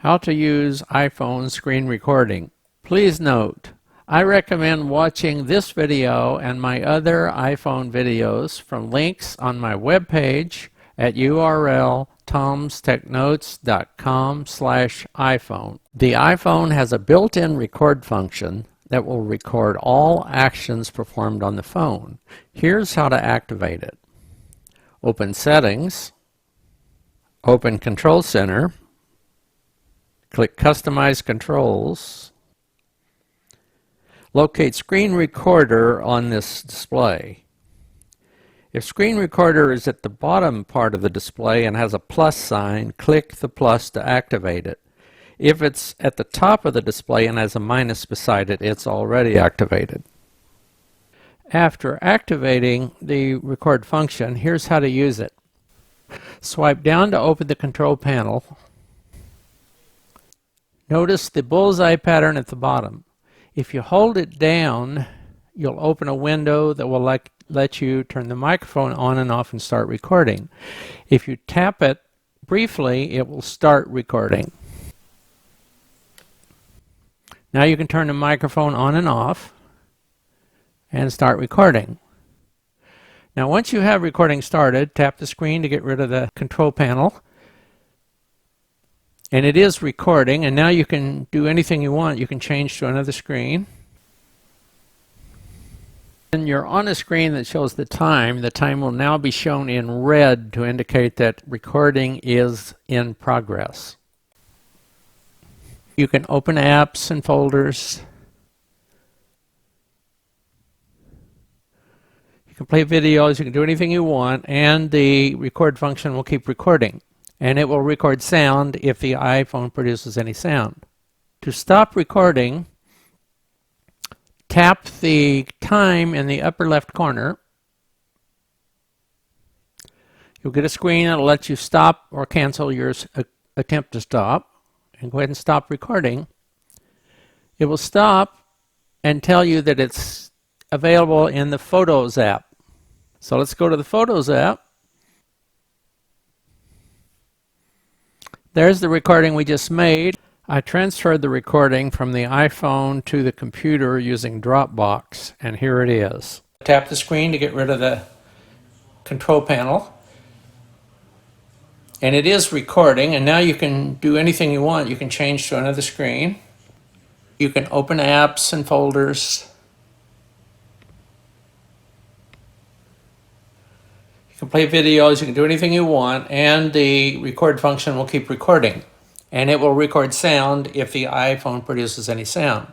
How to use iPhone screen recording. Please note, I recommend watching this video and my other iPhone videos from links on my webpage at URL tomstechnotes.com/iPhone. The iPhone has a built-in record function that will record all actions performed on the phone. Here's how to activate it. Open Settings, open Control Center, click Customize Controls, locate Screen Recorder on this display. If Screen Recorder is at the bottom part of the display and has a plus sign, click the plus to activate it. If it's at the top of the display and has a minus beside it, it's already activated. After activating the record function, here's how to use it. Swipe down to open the control panel. Notice the bullseye pattern at the bottom. If you hold it down, you'll open a window that will let you turn the microphone on and off and start recording. If you tap it briefly, it will start recording. Now you can turn the microphone on and off and start recording. Now once you have recording started, tap the screen to get rid of the control panel. And it is recording, and now you can do anything you want. You can change to another screen. And you're on a screen that shows the time. The time will now be shown in red to indicate that recording is in progress. You can open apps and folders. You can play videos, you can do anything you want, and the record function will keep recording. And it will record sound if the iPhone produces any sound. To stop recording, tap the time in the upper left corner. You'll get a screen that will let you stop or cancel your attempt to stop. And go ahead and stop recording. It will stop and tell you that it's available in the Photos app. So let's go to the Photos app. There's the recording we just made. I transferred the recording from the iPhone to the computer using Dropbox, and here it is. Tap the screen to get rid of the control panel. And it is recording, and now you can do anything you want. You can change to another screen. You can open apps and folders. You can play videos, you can do anything you want, and the record function will keep recording. And it will record sound if the iPhone produces any sound.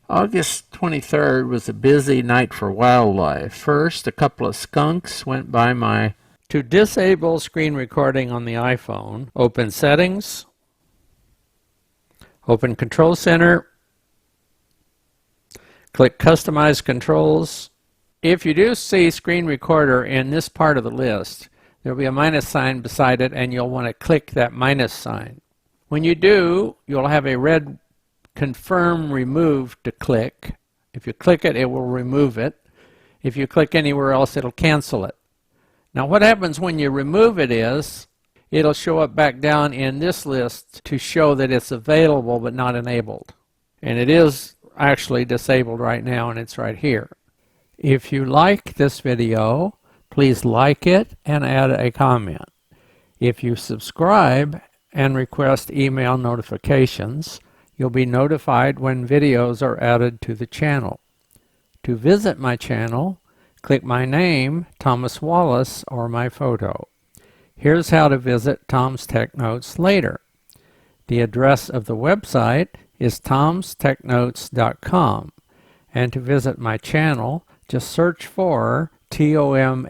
August 23rd was a busy night for wildlife. First, a couple of skunks went by my... To disable screen recording on the iPhone, open Settings, open Control Center, click Customize Controls. If you do see Screen Recorder in this part of the list, there will be a minus sign beside it, and you'll want to click that minus sign. When you do, you'll have a red Confirm Remove to click. If you click it, it will remove it. If you click anywhere else, it'll cancel it. Now what happens when you remove it is, it'll show up back down in this list to show that it's available but not enabled. And it is actually disabled right now, and it's right here. If you like this video, please like it and add a comment. If you subscribe and request email notifications, you'll be notified when videos are added to the channel. To visit my channel, click my name, Thomas Wallace, or my photo. Here's how to visit Tom's Tech Notes later. The address of the website is tomstechnotes.com. And to visit my channel, just search for TOMSTDA.